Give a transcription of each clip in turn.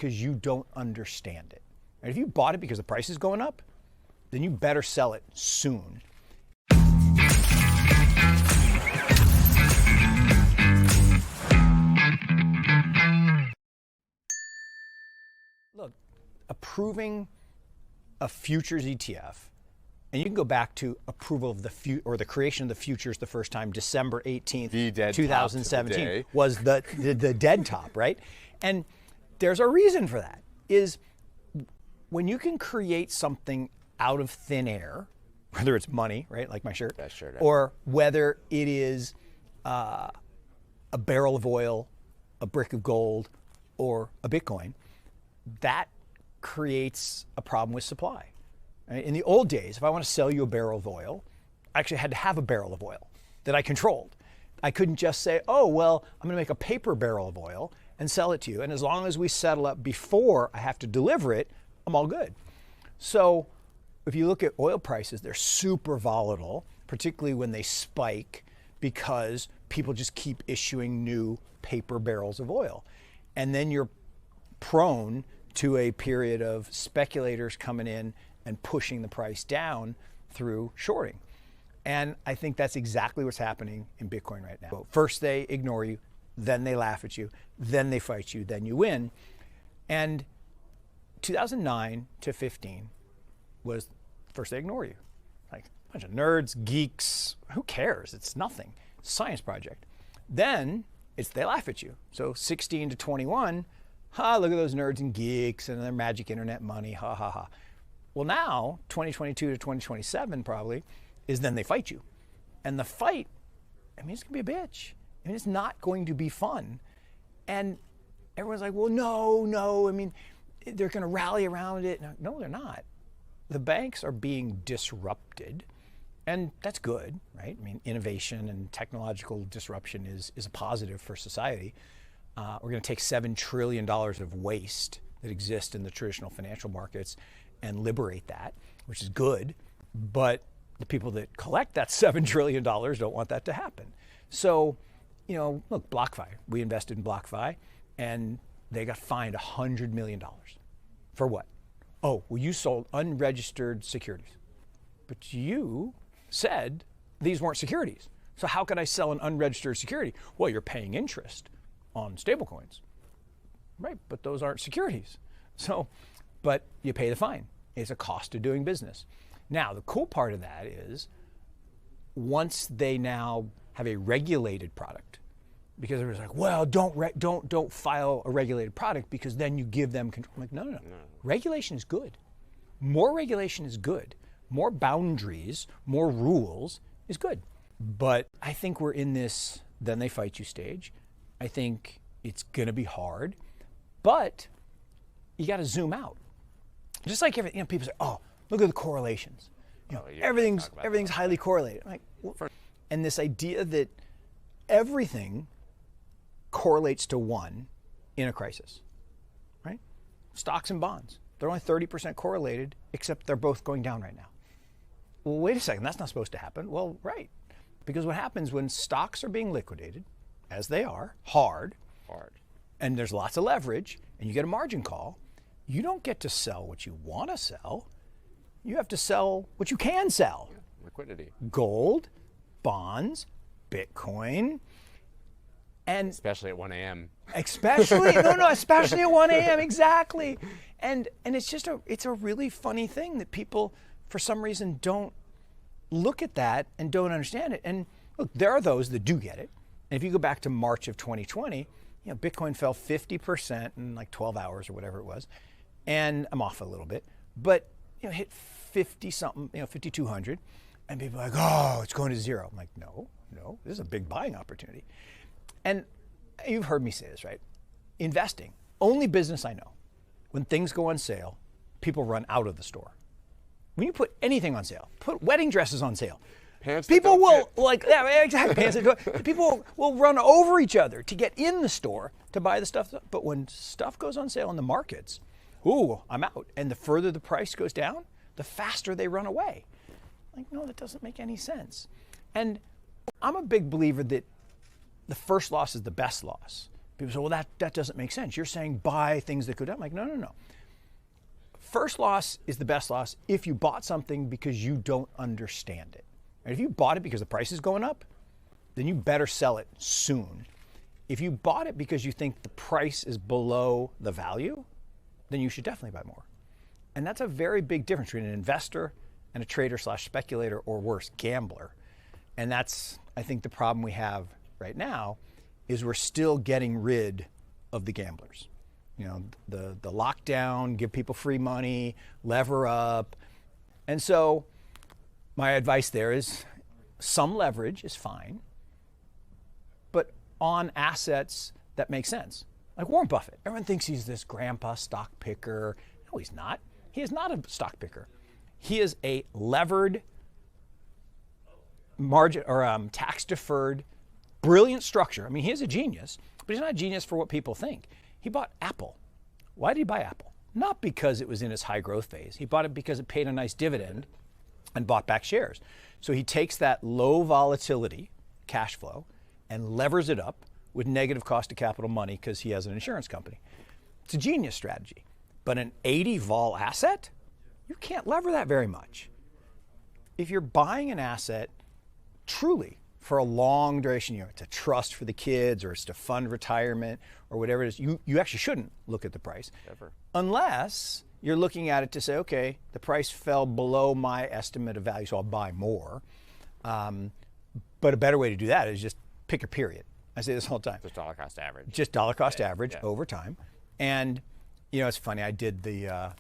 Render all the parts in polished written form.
because you don't understand it. And if you bought it because the price is going up, then you better sell it soon. Look, approving a futures ETF, and you can go back to approval of the creation of the futures the first time, December 18th, 2017, was the dead top, right? And there's a reason for that, is when you can create something out of thin air, whether it's money, right, like my shirt, or whether it is a barrel of oil, a brick of gold, or a Bitcoin, that creates a problem with supply. In the old days, if I want to sell you a barrel of oil, I actually had to have a barrel of oil that I controlled. I couldn't just say, oh, well, I'm going to make a paper barrel of oil and sell it to you. And as long as we settle up before I have to deliver it, I'm all good. So if you look at oil prices, they're super volatile, particularly when they spike because people just keep issuing new paper barrels of oil. And then you're prone to a period of speculators coming in and pushing the price down through shorting. And I think that's exactly what's happening in Bitcoin right now. First they ignore you, then they laugh at you, then they fight you, then you win. And 2009 to 15 was first they ignore you. Like a bunch of nerds, geeks, who cares? It's nothing. Science project. Then it's they laugh at you. So 16 to 21, look at those nerds and geeks and their magic internet money, ha ha ha. Well, now 2022 to 2027 probably is then they fight you. And the fight, I mean, it's gonna be a bitch. I mean, it's not going to be fun. And everyone's like, well, no, I mean, they're gonna rally around it. No, they're not. The banks are being disrupted, and that's good, right? I mean, innovation and technological disruption is a positive for society. We're gonna take $7 trillion of waste that exists in the traditional financial markets and liberate that, which is good. But the people that collect that $7 trillion don't want that to happen. So, you know, look, BlockFi, we invested in BlockFi, and they got fined $100 million. For what? Oh, well, you sold unregistered securities. But you said these weren't securities. So how could I sell an unregistered security? Well, you're paying interest on stablecoins. Right, but those aren't securities. So, but you pay the fine. It's a cost of doing business. Now, the cool part of that is once they now have a regulated product, because everyone's like, well, don't file a regulated product because then you give them control. I'm like, no. Regulation is good. More regulation is good. More boundaries, more rules is good. But I think we're in this then they fight you stage. I think it's gonna be hard, but you got to zoom out. Just like people say, oh, look at the correlations. Everything's highly correlated. Like, and this idea that everything correlates to one in a crisis, right? Stocks and bonds, they're only 30% correlated, except they're both going down right now. Well, wait a second, that's not supposed to happen. Well, right, because what happens when stocks are being liquidated, as they are, hard, and there's lots of leverage, and you get a margin call, you don't get to sell what you want to sell. You have to sell what you can sell. Liquidity. Gold, bonds, Bitcoin, and especially at 1 a.m. Especially at 1 a.m. exactly. And it's just it's a really funny thing that people, for some reason, don't look at that and don't understand it. And look, there are those that do get it. And if you go back to March of 2020, Bitcoin fell 50% in like 12 hours or whatever it was. And I'm off a little bit, but hit 50 something, 5,200, and people are like, oh, it's going to zero. I'm like, no, this is a big buying opportunity. And you've heard me say this, right? Investing, only business I know. When things go on sale, people run out of the store. When you put anything on sale, put wedding dresses on sale, people will people will run over each other to get in the store to buy the stuff. But when stuff goes on sale in the markets, I'm out. And the further the price goes down, the faster they run away. Like, no, that doesn't make any sense. And I'm a big believer that the first loss is the best loss, People say, well, that doesn't make sense. You're saying buy things that could. I'm like, no. First loss is the best loss if you bought something because you don't understand it. And if you bought it because the price is going up, then you better sell it soon. If you bought it because you think the price is below the value, then you should definitely buy more. And that's a very big difference between an investor and a trader / speculator, or worse, gambler. And that's, I think, the problem we have right now is we're still getting rid of the gamblers. You know, the lockdown, give people free money, lever up. And so my advice there is some leverage is fine, but on assets that make sense. Like Warren Buffett, everyone thinks he's this grandpa stock picker. No, he's not. He is not a stock picker. He is a levered, margin or tax deferred, brilliant structure. I mean, he is a genius, but he's not a genius for what people think. He bought Apple. Why did he buy Apple? Not because it was in its high growth phase. He bought it because it paid a nice dividend and bought back shares. So he takes that low volatility cash flow and levers it up with negative cost of capital money because he has an insurance company. It's a genius strategy. But an 80 vol asset, you can't lever that very much. If you're buying an asset truly for a long duration, you know, it's a trust for the kids or it's to fund retirement or whatever it is, you actually shouldn't look at the price. Ever. Unless you're looking at it to say, okay, the price fell below my estimate of value, so I'll buy more. But a better way to do that is just pick a period. I say this all the time. Just dollar cost average. Just dollar cost average over time. And, you know, it's funny, I did the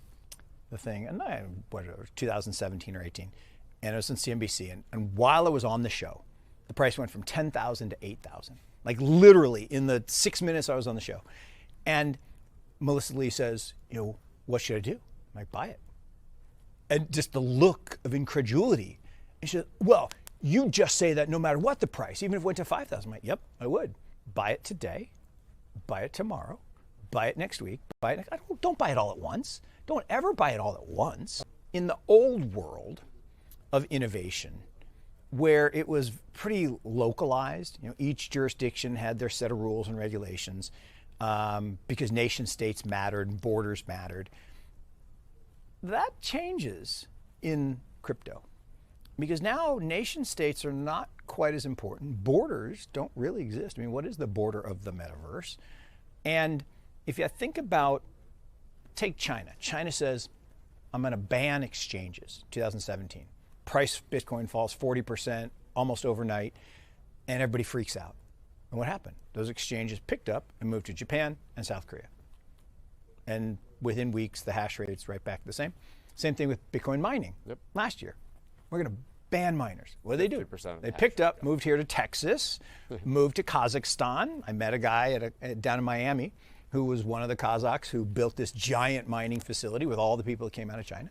thing, and what it was, 2017 or 18, and it was on CNBC. And while I was on the show, the price went from 10,000 to 8,000. Like literally in the 6 minutes I was on the show. And Melissa Lee says, you know, what should I do? I'm like, buy it. And just the look of incredulity. And she said, well, you just say that no matter what the price, even if it went to 5,000. I'm like, yep, I would. Buy it today, buy it tomorrow, buy it next week, buy it next. Don't buy it all at once. Don't ever buy it all at once. In the old world of innovation, where it was pretty localized, you know, each jurisdiction had their set of rules and regulations because nation states mattered and borders mattered. That changes in crypto because now nation states are not quite as important. Borders don't really exist. I mean, what is the border of the metaverse? And if you think about, take China. China says, I'm going to ban exchanges, 2017. Price of Bitcoin falls 40% almost overnight, and everybody freaks out. And what happened? Those exchanges picked up and moved to Japan and South Korea. And within weeks, the hash rate's right back to the same. Same thing with Bitcoin mining. Last year. We're going to ban miners. What did they do? They picked up, moved here to Texas, moved to Kazakhstan. I met a guy down in Miami who was one of the Kazakhs who built this giant mining facility with all the people that came out of China.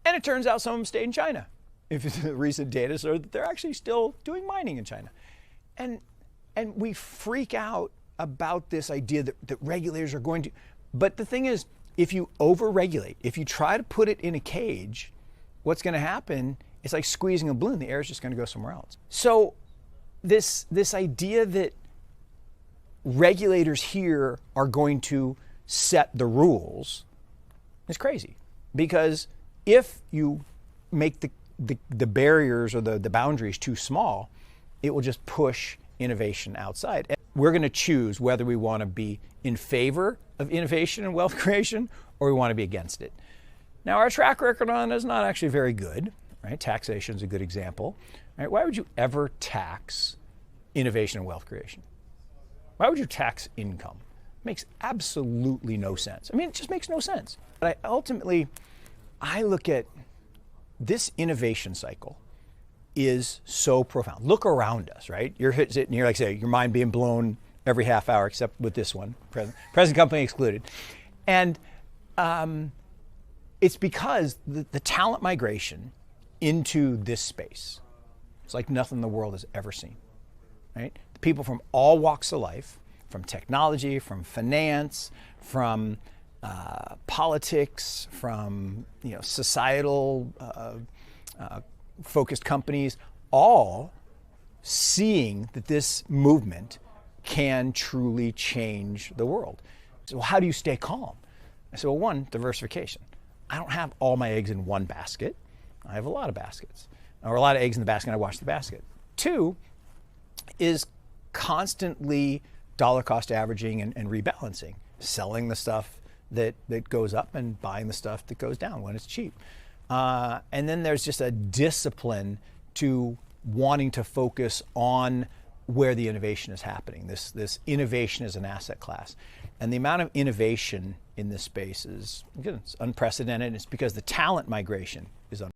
And it turns out some of them stayed in China. If the recent data shows that they're actually still doing mining in China. And we freak out about this idea that regulators are going to, but the thing is, if you over-regulate, if you try to put it in a cage, what's going to happen is like squeezing a balloon, the air is just going to go somewhere else. So this idea that regulators here are going to set the rules is crazy, because if you make the barriers or the boundaries too small, it will just push innovation outside. And we're going to choose whether we want to be in favor of innovation and wealth creation or we want to be against it. Now, our track record on it is not actually very good, right? Taxation is a good example, right? Why would you ever tax innovation and wealth creation? Why would you tax income? It makes absolutely no sense. I mean, it just makes no sense. But I look at this innovation cycle is so profound. Look around us, right? You're sitting here, like I say, your mind being blown every half hour, except with this one, present company excluded. And it's because the talent migration into this space, it's like nothing the world has ever seen, right? The people from all walks of life, from technology, from finance, from politics, from societal focused companies, all seeing that this movement can truly change the world. So how do you stay calm? I said, well, one, diversification. I don't have all my eggs in one basket. I have a lot of baskets, or a lot of eggs in the basket, and I watch the basket. Two is constantly dollar cost averaging and rebalancing, selling the stuff that goes up and buying the stuff that goes down when it's cheap. And then there's just a discipline to wanting to focus on where the innovation is happening. This innovation is an asset class. And the amount of innovation in this space is, again, it's unprecedented. It's because the talent migration